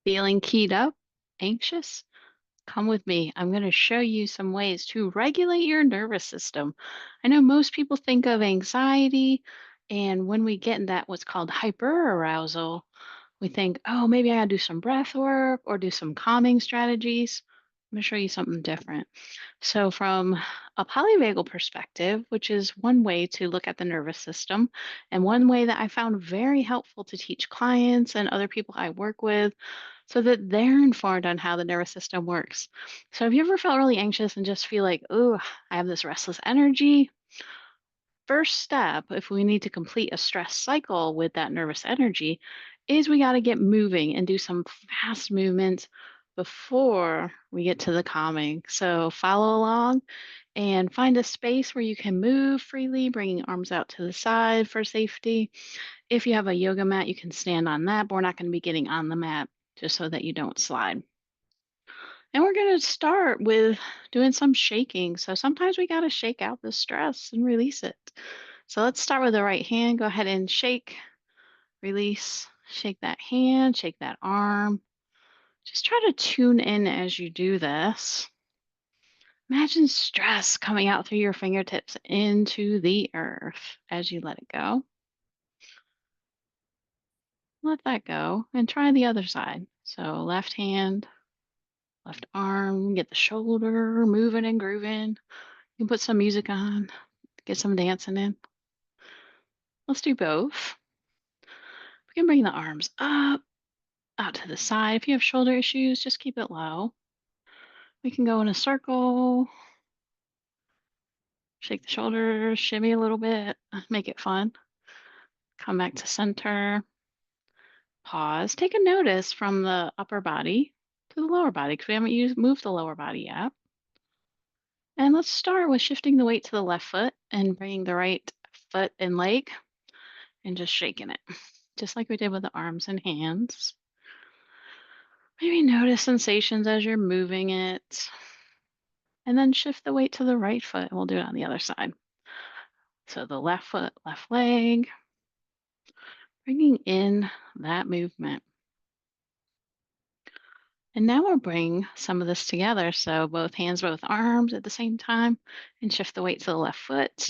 Feeling keyed up, anxious? Come with me. I'm going to show you some ways to regulate your nervous system. I know most people think of anxiety, and when we get in that what's called hyperarousal, we think, oh, maybe I got to do some breath work or do some calming strategies. I'm going to show you something different. So, from a polyvagal perspective, which is one way to look at the nervous system, and one way that I found very helpful to teach clients and other people I work with so that they're informed on how the nervous system works. So, have you ever felt really anxious and just feel like, oh, I have this restless energy? First step, if we need to complete a stress cycle with that nervous energy, is we got to get moving and do some fast movements before we get to the calming. So, follow along and find a space where you can move freely, bringing arms out to the side for safety. If you have a yoga mat, you can stand on that, but we're not going to be getting on the mat just so that you don't slide. And we're going to start with doing some shaking. So sometimes we got to shake out the stress and release it. So let's start with the right hand. Go ahead and shake, release, shake that hand, shake that arm. Just try to tune in as you do this. Imagine stress coming out through your fingertips into the earth as you let it go. Let that go and try the other side. So left hand, left arm, get the shoulder moving and grooving. You can put some music on, get some dancing in. Let's do both. We can bring the arms up, out to the side. If you have shoulder issues, just keep it low. We can go in a circle, shake the shoulders, shimmy a little bit, make it fun. Come back to center. Pause. Take a notice from the upper body to the lower body because we haven't moved the lower body yet. And let's start with shifting the weight to the left foot and bringing the right foot and leg and just shaking it, just like we did with the arms and hands. Maybe notice sensations as you're moving it. And then shift the weight to the right foot. And we'll do it on the other side. So the left foot, left leg, bringing in that movement. And now we'll bring some of this together. So both hands, both arms at the same time, and shift the weight to the left foot,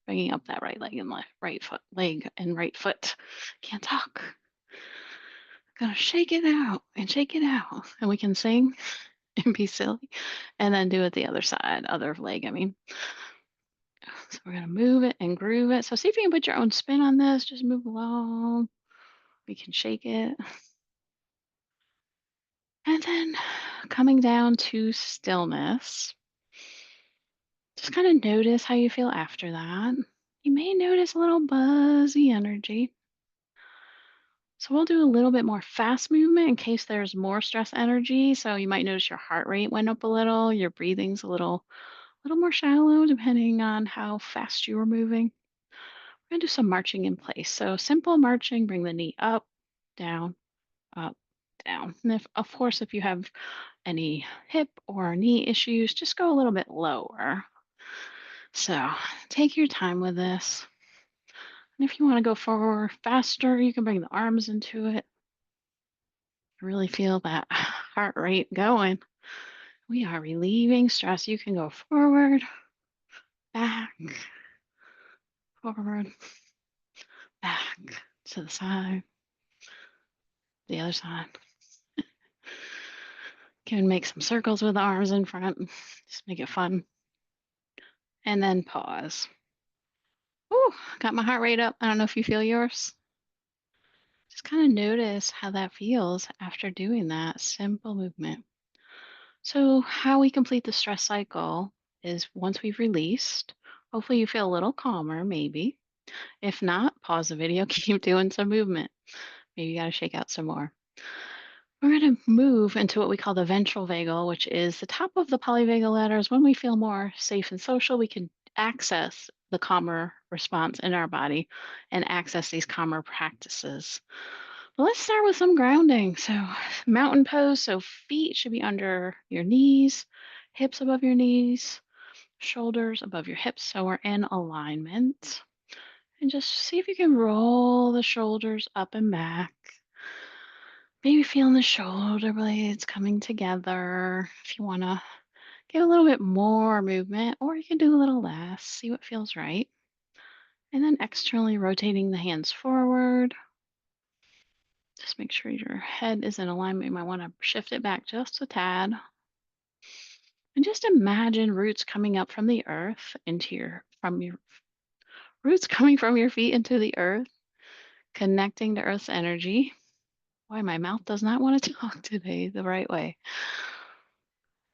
bringing up that right leg and left right foot, leg and right foot. Can't talk. Gonna shake it out and shake it out. And we can sing and be silly and then do it the other side, other leg, I mean. So we're gonna move it and groove it. So see if you can put your own spin on this. Just move along. We can shake it. And then coming down to stillness. Just kind of notice how you feel after that. You may notice a little buzzy energy. So we'll do a little bit more fast movement in case there's more stress energy. So you might notice your heart rate went up a little, your breathing's a little more shallow depending on how fast you were moving. We're gonna do some marching in place. So simple marching, bring the knee down, up, down. And if of course if you have any hip or knee issues, just go a little bit lower. So take your time with this. And if you want to go forward faster, you can bring the arms into it. Really feel that heart rate going. We are relieving stress. You can go forward, back, forward, back, to the side, the other side. Can make some circles with the arms in front. Just make it fun. And then pause. Ooh, got my heart rate up. I don't know if you feel yours. Just kind of notice how that feels after doing that simple movement. So, how we complete the stress cycle is once we've released, hopefully you feel a little calmer, maybe. If not, pause the video, keep doing some movement. Maybe you got to shake out some more. We're going to move into what we call the ventral vagal, which is the top of the polyvagal ladders. When we feel more safe and social, we can access the calmer response in our body and access these calmer practices. But let's start with some grounding. So, mountain pose. So, feet should be under your knees, hips above your knees, shoulders above your hips. So, we're in alignment. And just see if you can roll the shoulders up and back. Maybe feeling the shoulder blades coming together. If you want to get a little bit more movement, or you can do a little less, see what feels right. And then externally rotating the hands forward. Just make sure your head is in alignment. You might want to shift it back just a tad. And just imagine roots coming up from the earth into your roots coming from your feet into the earth, connecting to earth's energy. Boy, my mouth does not want to talk today the right way.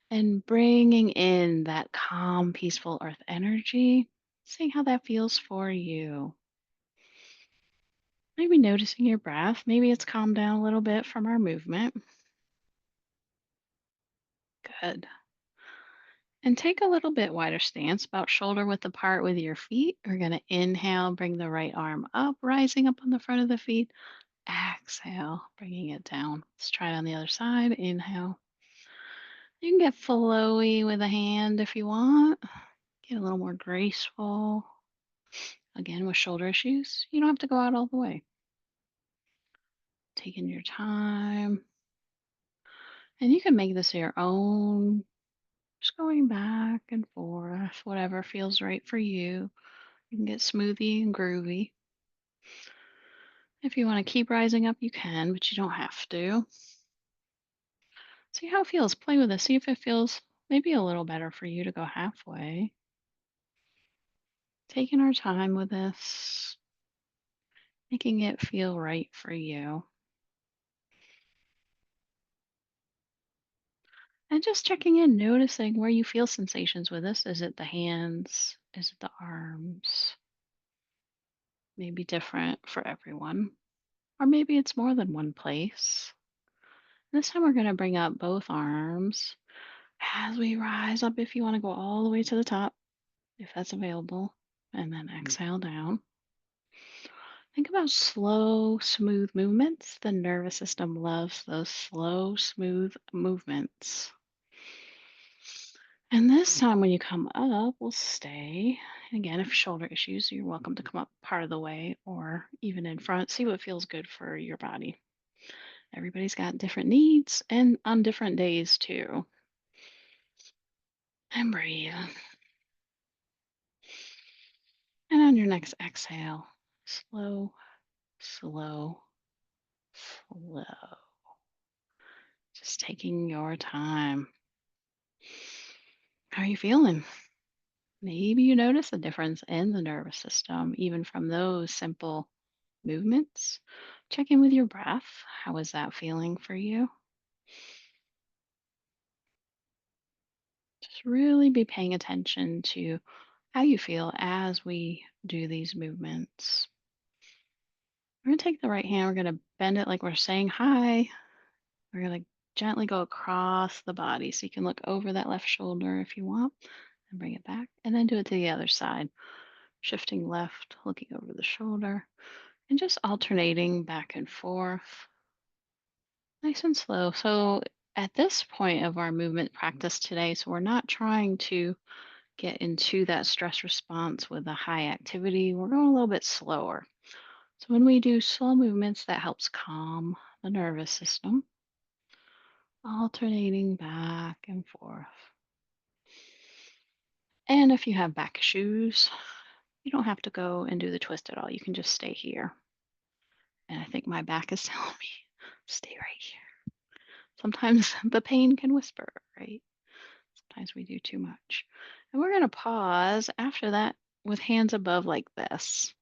And bringing in that calm, peaceful earth energy, seeing how that feels for you. Maybe noticing your breath. Maybe it's calmed down a little bit from our movement. Good. And take a little bit wider stance, about shoulder width apart with your feet. We're going to inhale, bring the right arm up, rising up on the front of the feet. Exhale, bringing it down. Let's try it on the other side. Inhale. You can get flowy with a hand if you want. Get a little more graceful. Again, with shoulder issues, you don't have to go out all the way. Taking your time. And you can make this your own. Just going back and forth, whatever feels right for you. You can get smoothie and groovy. If you want to keep rising up, you can, but you don't have to. See how it feels. Play with it. See if it feels maybe a little better for you to go halfway. Taking our time with this, making it feel right for you. And just checking in, noticing where you feel sensations with this. Is it the hands? Is it the arms? Maybe different for everyone. Or maybe it's more than one place. This time we're going to bring up both arms as we rise up if you want to go all the way to the top, if that's available. And then exhale down. Think about slow, smooth movements. The nervous system loves those slow, smooth movements. And this time when you come up, we'll stay. And again, if shoulder issues, you're welcome to come up part of the way or even in front. See what feels good for your body. Everybody's got different needs and on different days too. And breathe. And on your next exhale, slow, slow, slow. Just taking your time. How are you feeling? Maybe you notice a difference in the nervous system, even from those simple movements. Check in with your breath. How is that feeling for you? Just really be paying attention to how you feel as we do these movements. We're going to take the right hand, we're going to bend it like we're saying hi. We're going to gently go across the body. So you can look over that left shoulder if you want and bring it back. And then do it to the other side, shifting left, looking over the shoulder, and just alternating back and forth, nice and slow. So at this point of our movement practice today, so we're not trying to get into that stress response with a high activity. We're going a little bit slower. So when we do slow movements, that helps calm the nervous system, alternating back and forth. And if you have back issues, you don't have to go and do the twist at all. You can just stay here. And I think my back is telling me, stay right here. Sometimes the pain can whisper, right? Sometimes we do too much. And we're going to pause after that with hands above like this.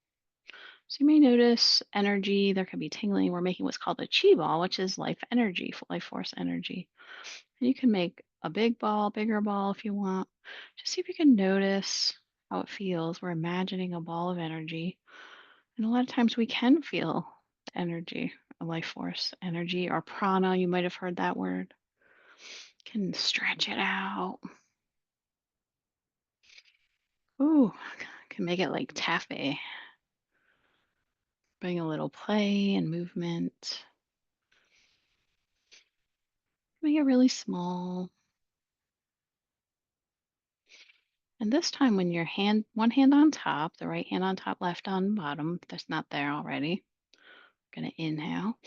So you may notice energy. There could be tingling. We're making what's called a chi ball, which is life energy, life force energy. And you can make a big ball, bigger ball if you want. Just see if you can notice how it feels. We're imagining a ball of energy. And a lot of times we can feel the energy, a life force energy, or prana. You might have heard that word. Can stretch it out. Ooh, can make it like taffy. Bring a little play and movement. Make it really small. And this time when your hand, one hand on top, the right hand on top, left on bottom, if that's not there already. Gonna inhale.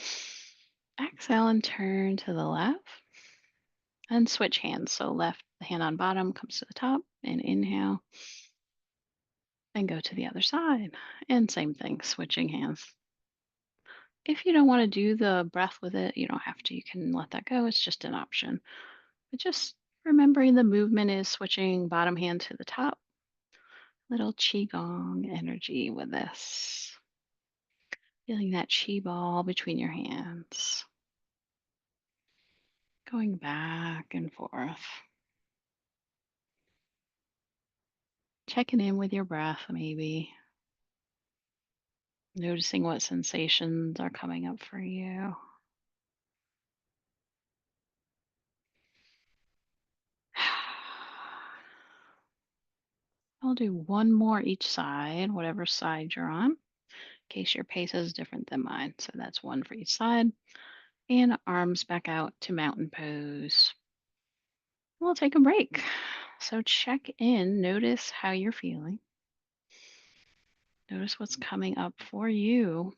Exhale and turn to the left and switch hands. So left hand on bottom comes to the top and inhale and go to the other side. And same thing, switching hands. If you don't want to do the breath with it, you don't have to. You can let that go. It's just an option. But just remembering the movement is switching bottom hand to the top. Little qigong energy with this. Feeling that chi ball between your hands. Going back and forth. Checking in with your breath, maybe. Noticing what sensations are coming up for you. I'll do one more each side, whatever side you're on, in case your pace is different than mine. So that's one for each side. And arms back out to mountain pose. We'll take a break. So check in, notice how you're feeling. Notice what's coming up for you.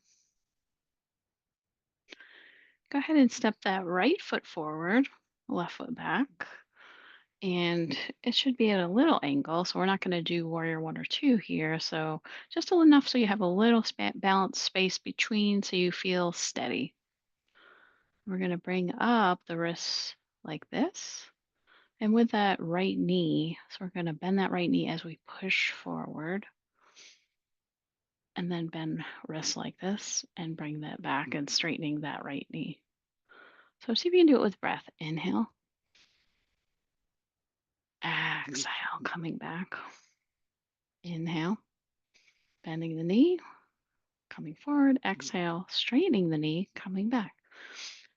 Go ahead and step that right foot forward, left foot back. And it should be at a little angle. So we're not going to do warrior one or two here. So just enough so you have a little balanced space between so you feel steady. We're going to bring up the wrists like this. And with that right knee, so we're going to bend that right knee as we push forward. And then bend wrists like this and bring that back and straightening that right knee. So see if you can do it with breath. Inhale, exhale, coming back. Inhale, bending the knee, coming forward. Exhale, straightening the knee, coming back.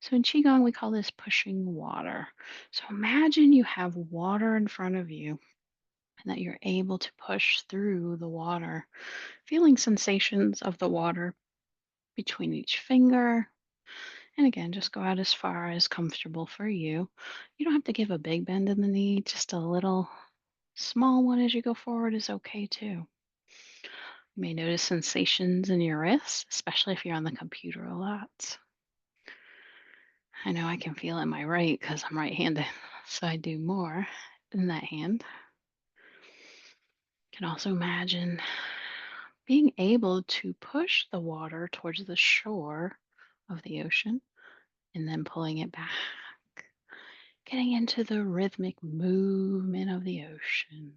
So in Qigong, we call this pushing water. So imagine you have water in front of you and that you're able to push through the water, feeling sensations of the water between each finger. And again, just go out as far as comfortable for you. You don't have to give a big bend in the knee, just a little small one as you go forward is okay too. You may notice sensations in your wrists, especially if you're on the computer a lot. I know I can feel it in my right because I'm right handed, so I do more in that hand. You can also imagine being able to push the water towards the shore of the ocean and then pulling it back, getting into the rhythmic movement of the ocean.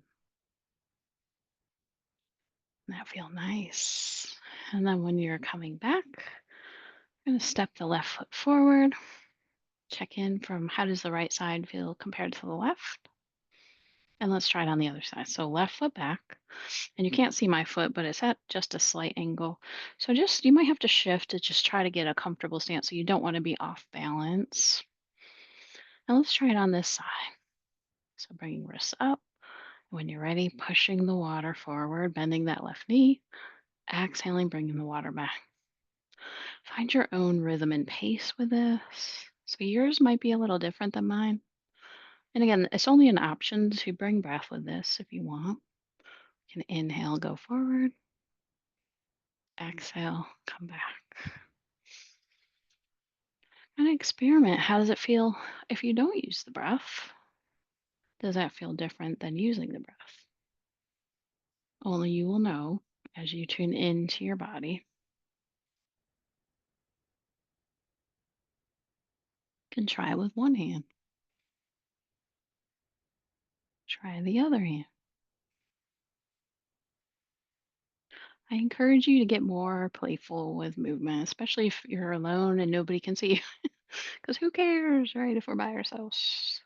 That feel nice. And then when you're coming back, I'm going to step the left foot forward. Check in from how does the right side feel compared to the left? And let's try it on the other side. So left foot back. And you can't see my foot, but it's at just a slight angle. So just, you might have to shift to just try to get a comfortable stance. So you don't want to be off balance. Now let's try it on this side. So bringing wrists up. When you're ready, pushing the water forward, bending that left knee. Exhaling, bringing the water back. Find your own rhythm and pace with this. So yours might be a little different than mine. And again, it's only an option to bring breath with this if you want. You can inhale, go forward. Exhale, come back. And experiment. How does it feel if you don't use the breath? Does that feel different than using the breath? Only you will know as you tune into your body. You can try with one hand. Try the other hand. I encourage you to get more playful with movement, especially if you're alone and nobody can see you. Because who cares, right? If we're by ourselves.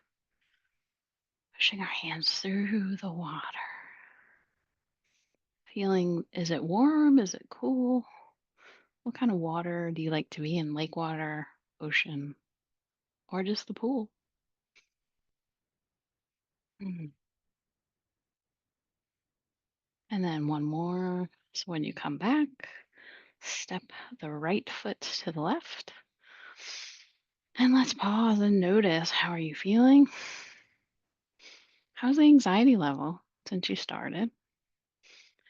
Pushing our hands through the water. Feeling, is it warm? Is it cool? What kind of water do you like to be in? Lake water, ocean, or just the pool? Mhm. And then one more. So when you come back, step the right foot to the left. And let's pause and notice, how are you feeling? How's the anxiety level since you started?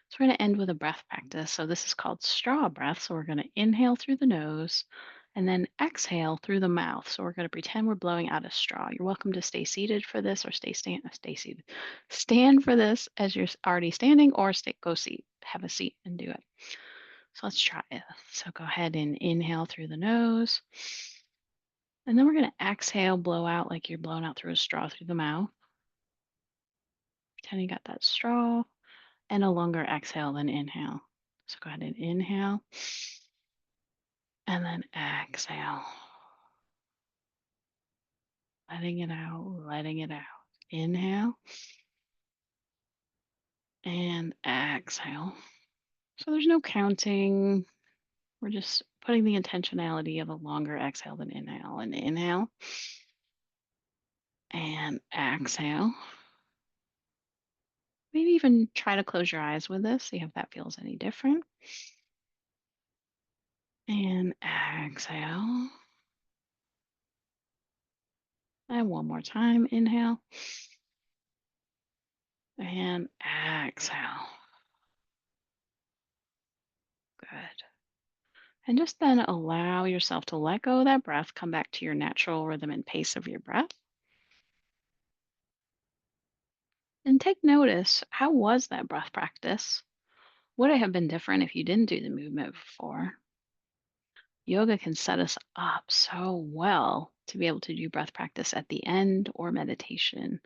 So we're going to end with a breath practice. So this is called straw breath. So we're going to inhale through the nose and then exhale through the mouth. So we're going to pretend we're blowing out a straw. You're welcome to stay seated for this or stay seated. Stand for this as you're already standing or go seat. Have a seat and do it. So let's try it. So go ahead and inhale through the nose. And then we're going to exhale, blow out like you're blowing out through a straw through the mouth. Pretend you got that straw and a longer exhale than inhale. So go ahead and inhale and then exhale. Letting it out, letting it out. Inhale and exhale. So there's no counting. We're just putting the intentionality of a longer exhale than inhale. And inhale and exhale. Maybe even try to close your eyes with this, see if that feels any different. And exhale. And one more time. Inhale and exhale. Good. And just then allow yourself to let go of that breath, come back to your natural rhythm and pace of your breath. And take notice, how was that breath practice? Would it have been different if you didn't do the movement before? Yoga can set us up so well to be able to do breath practice at the end or meditation,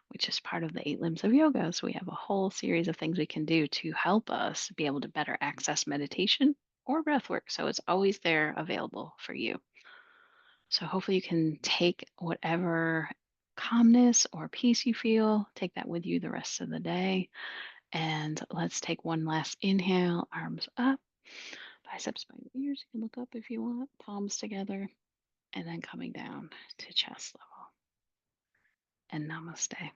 which is part of the eight limbs of yoga. So we have a whole series of things we can do to help us be able to better access meditation or breath work. So it's always there available for you. So hopefully you can take whatever calmness or peace you feel, take that with you the rest of the day. And let's take one last inhale, arms up, biceps by your ears. You can look up if you want, palms together, and then coming down to chest level. And namaste.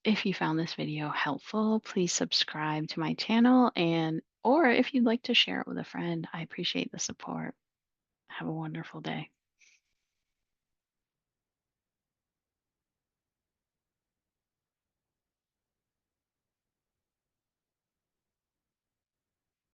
If you found this video helpful, please subscribe to my channel or if you'd like to share it with a friend, I appreciate the support. Have a wonderful day.